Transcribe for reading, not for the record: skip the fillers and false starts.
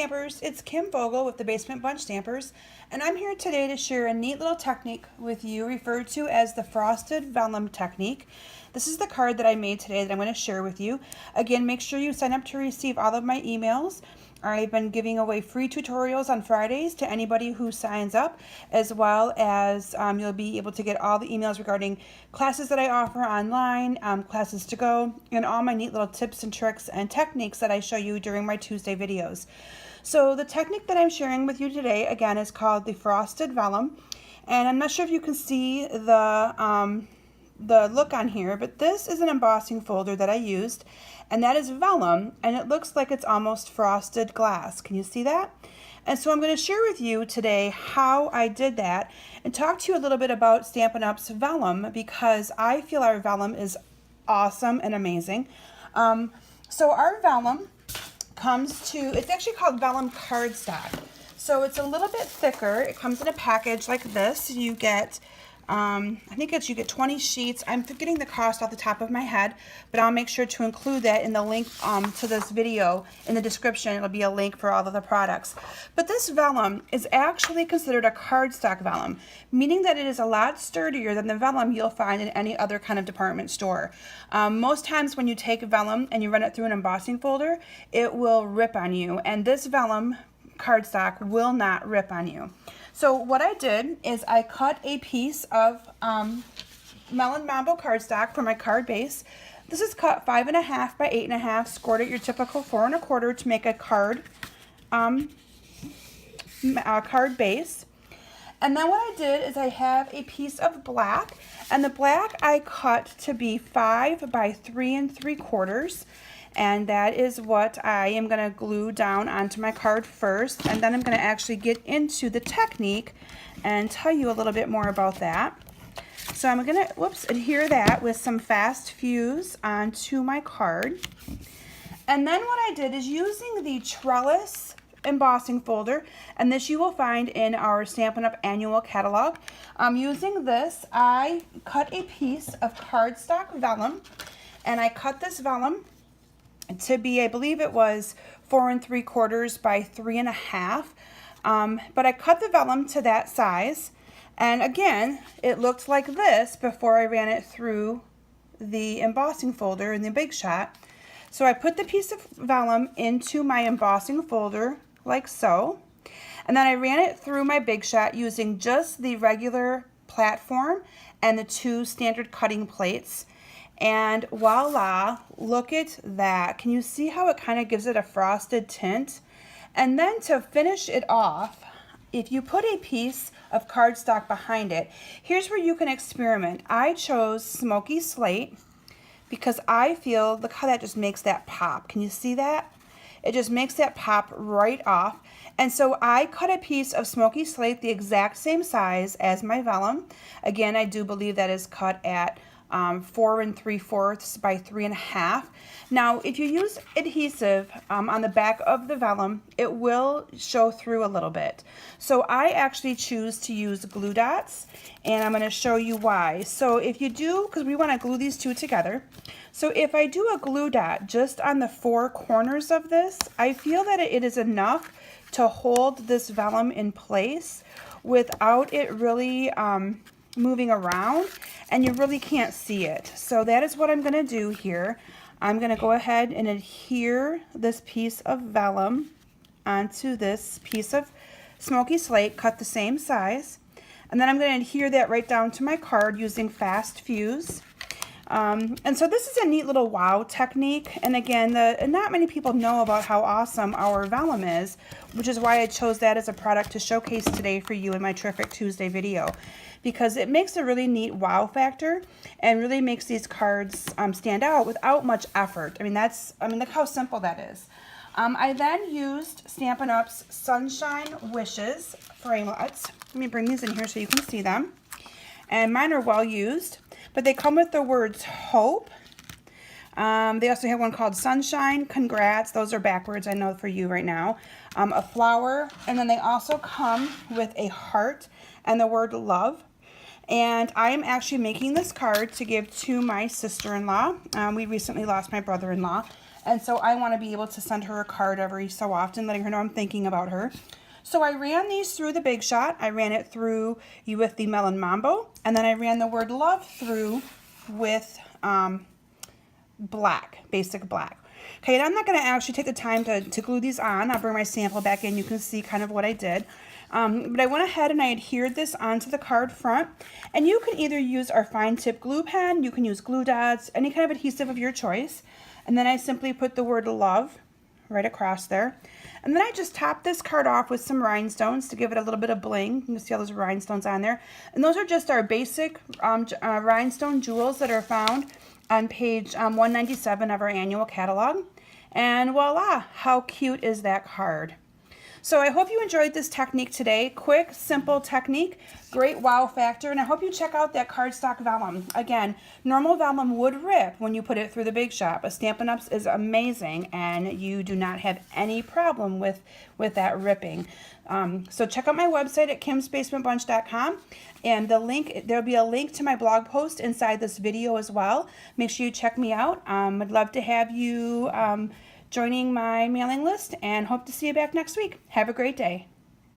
Stampers, it's Kim Vogel with the Basement Bunch Stampers, and I'm here today to share a neat little technique with you referred to as the frosted vellum technique. This is the card that I made today that I'm going to share with you. Again, make sure you sign up to receive all of my emails. I've been giving away free tutorials on Fridays to anybody who signs up, as well as you'll be able to get all the emails regarding classes that I offer online, classes to go, and all my neat little tips and tricks and techniques that I show you during my Tuesday videos. So the technique that I'm sharing with you today, again, is called the frosted vellum, and I'm not sure if you can see the look on here, but this is an embossing folder that I used, and that is vellum, and it looks like it's almost frosted glass. Can you see that? And so I'm going to share with you today how I did that and talk to you a little bit about Stampin' Up's vellum, because I feel our vellum is awesome and amazing. So our vellum comes to, it's actually called vellum cardstock. So it's a little bit thicker. It comes in a package like this. You get I think you get 20 sheets. I'm forgetting the cost off the top of my head, but I'll make sure to include that in the link to this video in the description. It'll be a link for all of the products. But this vellum is actually considered a cardstock vellum, meaning that it is a lot sturdier than the vellum you'll find in any other kind of department store. Most times when you take vellum and you run it through an embossing folder, it will rip on you, and this vellum cardstock will not rip on you. So what I did is I cut a piece of Melon mambo cardstock for my card base. This is cut 5.5 by 8.5, scored at your typical 4 1/4 to make a card base. And then what I did is I have a piece of black, and the black I cut to be 5 by 3 3/4. And that is what I am going to glue down onto my card first, and then I'm going to actually get into the technique and tell you a little bit more about that. So I'm going to, adhere that with some fast fuse onto my card. And then what I did is, using the Trellis embossing folder, and this you will find in our Stampin' Up annual catalog, using this, I cut a piece of cardstock vellum, and I cut this vellum to be, I believe it was 4 3/4 by 3.5, but I cut the vellum to that size, and again, it looked like this before I ran it through the embossing folder in the Big Shot. So I put the piece of vellum into my embossing folder like so, and then I ran it through my Big Shot using just the regular platform and the 2 standard cutting plates. And voila, look at that. Can you see how it kind of gives it a frosted tint? And then to finish it off, if you put a piece of cardstock behind it, here's where you can experiment. I chose Smoky slate because I feel, look how that just makes that pop. Can you see that? It just makes that pop right off. And so I cut a piece of Smoky slate the exact same size as my vellum. Again, I do believe that is cut at 4 3/4 by 3.5. Now, if you use adhesive on the back of the vellum, it will show through a little bit. So I actually choose to use glue dots, and I'm going to show you why. So if you do, because we want to glue these two together, so if I do a glue dot just on the 4 corners of this, I feel that it is enough to hold this vellum in place without it really moving around, and you really can't see it. So that is what I'm going to do here. I'm going to go ahead and adhere this piece of vellum onto this piece of Smoky slate, cut the same size, and then I'm going to adhere that right down to my card using fast fuse. And so this is a neat little wow technique, and again, not many people know about how awesome our vellum is, which is why I chose that as a product to showcase today for you in my Terrific Tuesday video, because it makes a really neat wow factor and really makes these cards stand out without much effort. I mean, look how simple that is. I then used Stampin' Up's Sunshine Wishes framelits. Let me bring these in here so you can see them. And mine are well used, but they come with the words hope. They also have one called Sunshine, Congrats. Those are backwards, I know, for you right now. A flower, and then they also come with a heart and the word love. And I am actually making this card to give to my sister-in-law. We recently lost my brother-in-law, And so I want to be able to send her a card every so often, letting her know I'm thinking about her. So I ran these through the Big Shot. I ran it through with the Melon Mambo, and then I ran the word love through with black, basic black. Okay, and I'm not going to actually take the time to glue these on. I'll bring my sample back in. You can see kind of what I did. But I went ahead and I adhered this onto the card front. And you can either use our fine tip glue pen, you can use glue dots, any kind of adhesive of your choice. And then I simply put the word love right across there. And then I just topped this card off with some rhinestones to give it a little bit of bling. You can see all those rhinestones on there. And those are just our basic rhinestone jewels that are found on page 197 of our annual catalog. And voila, how cute is that card? So I hope you enjoyed this technique today. Quick, simple technique, great wow factor, and I hope you check out that cardstock vellum. Again, normal vellum would rip when you put it through the Big Shot, but Stampin' Up's is amazing, and you do not have any problem with that ripping. So check out my website at kimsbasementbunch.com, and there'll be a link to my blog post inside this video as well. Make sure you check me out. I'd love to have you joining my mailing list, and hope to see you back next week. Have a great day.